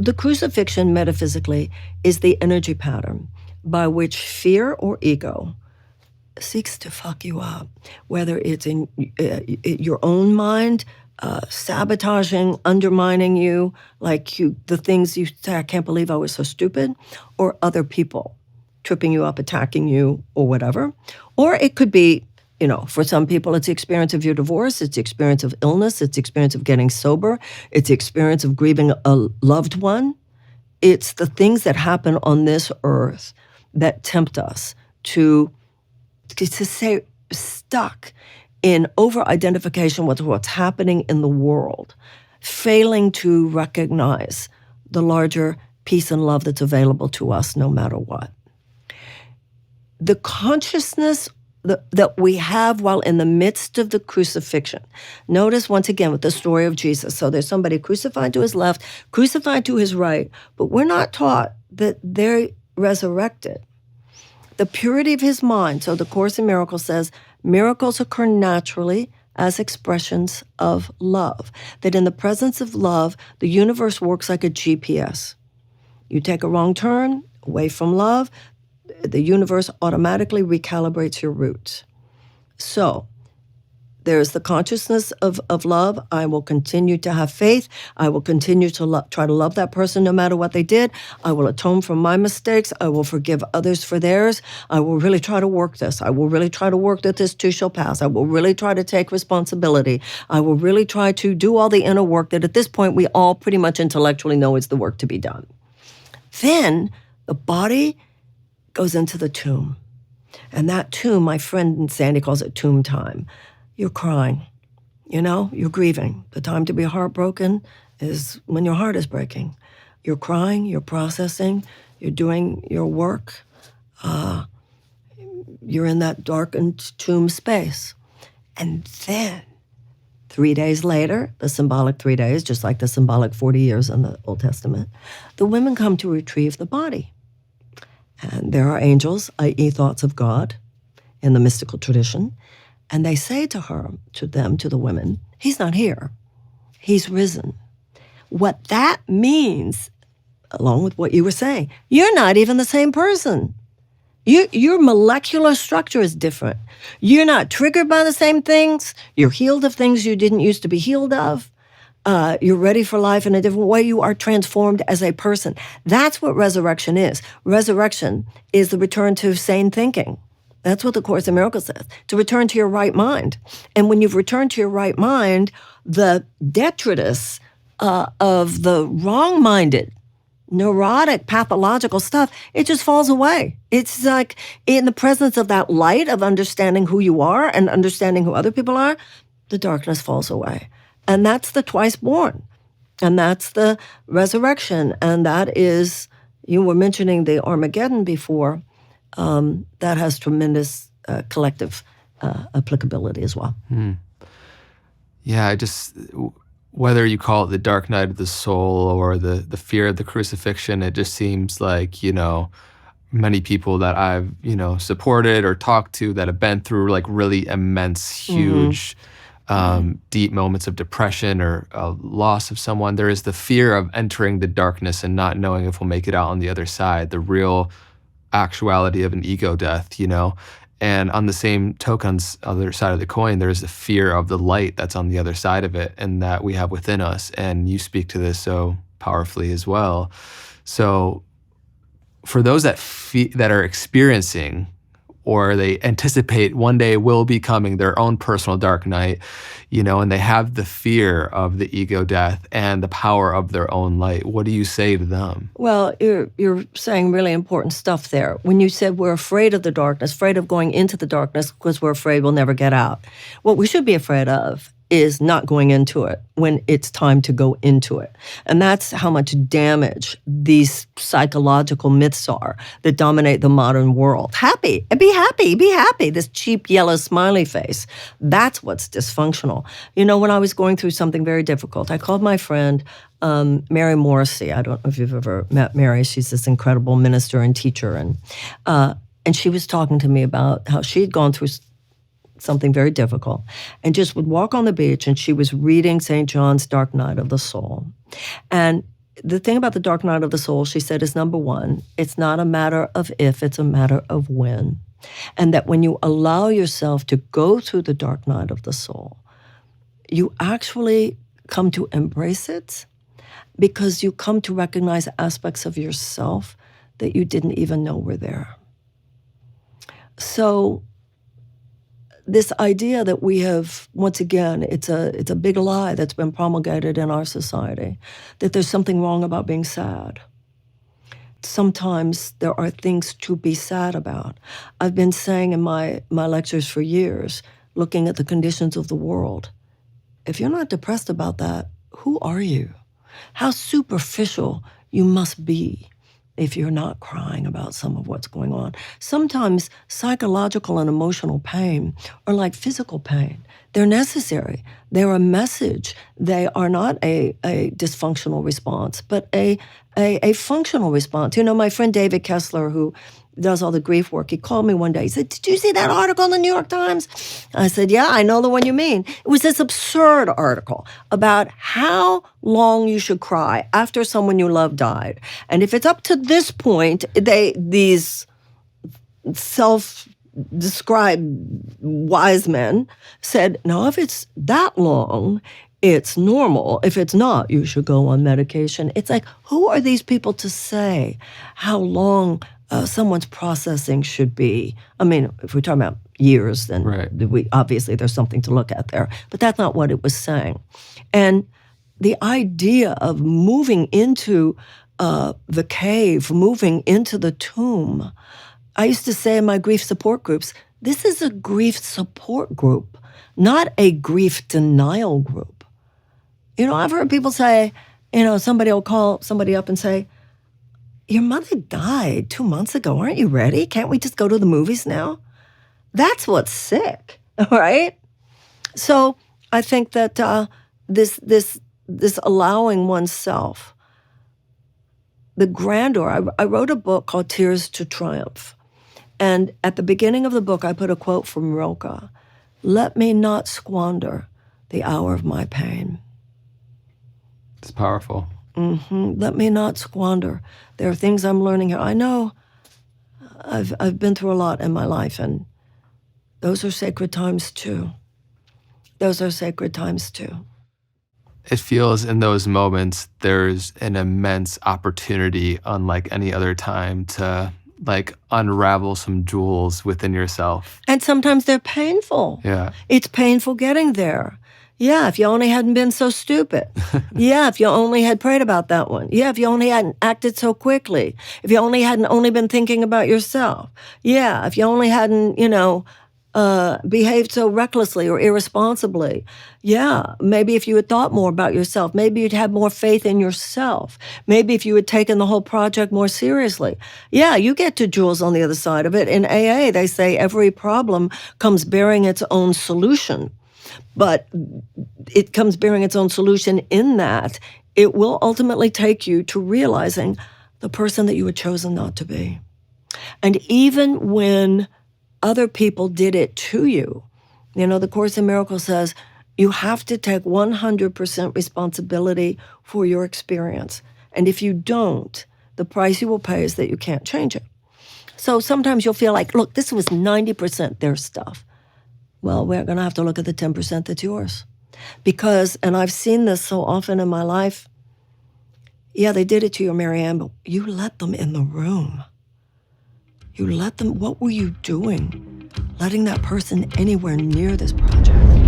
The crucifixion, metaphysically, is the energy pattern by which fear or ego seeks to fuck you up, whether it's in your own mind, sabotaging, undermining you, the things you say, I can't believe I was so stupid, or other people tripping you up, attacking you, or whatever. Or it could be, for some people, it's the experience of your divorce, it's the experience of illness, it's the experience of getting sober, it's the experience of grieving a loved one. It's the things that happen on this earth that tempt us to stay stuck in over-identification with what's happening in the world, failing to recognize the larger peace and love that's available to us no matter what. The consciousness that we have while in the midst of the crucifixion. Notice once again with the story of Jesus. So there's somebody crucified to his left, crucified to his right, but we're not taught that they're resurrected. The purity of his mind, so the Course in Miracles says, miracles occur naturally as expressions of love. That in the presence of love, the universe works like a GPS. You take a wrong turn away from love, the universe automatically recalibrates your route. So there's the consciousness of love. I will continue to have faith. I will continue to try to love that person no matter what they did. I will atone for my mistakes. I will forgive others for theirs. I will really try to work this. I will really try to work that this too shall pass. I will really try to take responsibility. I will really try to do all the inner work that at this point we all pretty much intellectually know is the work to be done. Then the body goes into the tomb. And that tomb, my friend Sandy calls it tomb time. You're crying, you're grieving. The time to be heartbroken is when your heart is breaking. You're crying, you're processing, you're doing your work. You're in that darkened tomb space. And then 3 days later, the symbolic 3 days, just like the symbolic 40 years in the Old Testament, the women come to retrieve the body. And there are angels, i.e. thoughts of God, in the mystical tradition. And they say to the women, he's not here. He's risen. What that means, along with what you were saying, you're not even the same person. Your molecular structure is different. You're not triggered by the same things. You're healed of things you didn't used to be healed of. You're ready for life in a different way. You are transformed as a person. That's what resurrection is. Resurrection is the return to sane thinking. That's what the Course in Miracles says, to return to your right mind. And when you've returned to your right mind, the detritus of the wrong-minded, neurotic, pathological stuff, it just falls away. It's like in the presence of that light of understanding who you are and understanding who other people are, the darkness falls away. And that's the twice born. And that's the resurrection. And that is, you were mentioning the Armageddon before, that has tremendous collective applicability as well. Yeah, whether you call it the dark night of the soul or the fear of the crucifixion, it just seems like, many people that I've, supported or talked to that have been through like really immense, huge, deep moments of depression or loss of someone, there is the fear of entering the darkness and not knowing if we'll make it out on the other side, the real actuality of an ego death, And on the same token, other side of the coin, there's the fear of the light that's on the other side of it and that we have within us. And you speak to this so powerfully as well. So for those that are experiencing or they anticipate one day will be coming their own personal dark night, and they have the fear of the ego death and the power of their own light, what do you say to them? Well, you're saying really important stuff there. When you said we're afraid of the darkness, afraid of going into the darkness because we're afraid we'll never get out. What we should be afraid of is not going into it when it's time to go into it. And that's how much damage these psychological myths are that dominate the modern world. Happy, be happy, this cheap yellow smiley face. That's what's dysfunctional. When I was going through something very difficult, I called my friend, Mary Morrissey. I don't know if you've ever met Mary. She's this incredible minister and teacher. And she was talking to me about how she had gone through something very difficult, and just would walk on the beach, and she was reading St. John's Dark Night of the Soul. And the thing about the dark night of the soul, she said, is number one, it's not a matter of if, it's a matter of when. And that when you allow yourself to go through the dark night of the soul, you actually come to embrace it because you come to recognize aspects of yourself that you didn't even know were there. So this idea that we have, once again, it's a big lie that's been promulgated in our society, that there's something wrong about being sad. Sometimes there are things to be sad about. I've been saying in my lectures for years, looking at the conditions of the world, if you're not depressed about that, who are you? How superficial you must be if you're not crying about some of what's going on. Sometimes psychological and emotional pain are like physical pain. They're necessary. They're a message. They are not a dysfunctional response, but a functional response. You know, my friend David Kessler, who does all the grief work, he called me one day. He said, "Did you see that article in the New York Times?" I said, "Yeah, I know the one you mean." It was this absurd article about how long you should cry after someone you love died. And if it's up to this point, these self-described wise men said, no, if it's that long, it's normal. If it's not, you should go on medication. It's like, who are these people to say how long someone's processing should be? I mean, if we're talking about years, then obviously there's something to look at there. But that's not what it was saying. And the idea of moving into the cave, moving into the tomb, I used to say in my grief support groups, this is a grief support group, not a grief denial group. You know, I've heard people say, you know, somebody will call somebody up and say, your mother died 2 months ago. Aren't you ready? Can't we just go to the movies now? That's what's sick, all right? So I think that this allowing oneself, the grandeur. I wrote a book called Tears to Triumph. And at the beginning of the book, I put a quote from Rilke. Let me not squander the hour of my pain. It's powerful. Let me not squander. There are things I'm learning here. I know I've been through a lot in my life, and those are sacred times too. Those are sacred times too. It feels in those moments there's an immense opportunity, unlike any other time, to like unravel some jewels within yourself. And sometimes they're painful. Yeah. It's painful getting there. Yeah, if you only hadn't been so stupid. Yeah, if you only had prayed about that one. Yeah, if you only hadn't acted so quickly. If you only hadn't only been thinking about yourself. Yeah, if you only hadn't, behaved so recklessly or irresponsibly. Yeah, maybe if you had thought more about yourself. Maybe you'd had more faith in yourself. Maybe if you had taken the whole project more seriously. Yeah, you get to jewels on the other side of it. In AA, they say every problem comes bearing its own solution. But it comes bearing its own solution in that it will ultimately take you to realizing the person that you had chosen not to be. And even when other people did it to you, the Course in Miracles says you have to take 100% responsibility for your experience. And if you don't, the price you will pay is that you can't change it. So sometimes you'll feel like, look, this was 90% their stuff. Well, we're going to have to look at the 10% that's yours. Because, and I've seen this so often in my life, yeah, they did it to you, Marianne, but you let them in the room. You let them, what were you doing? Letting that person anywhere near this project?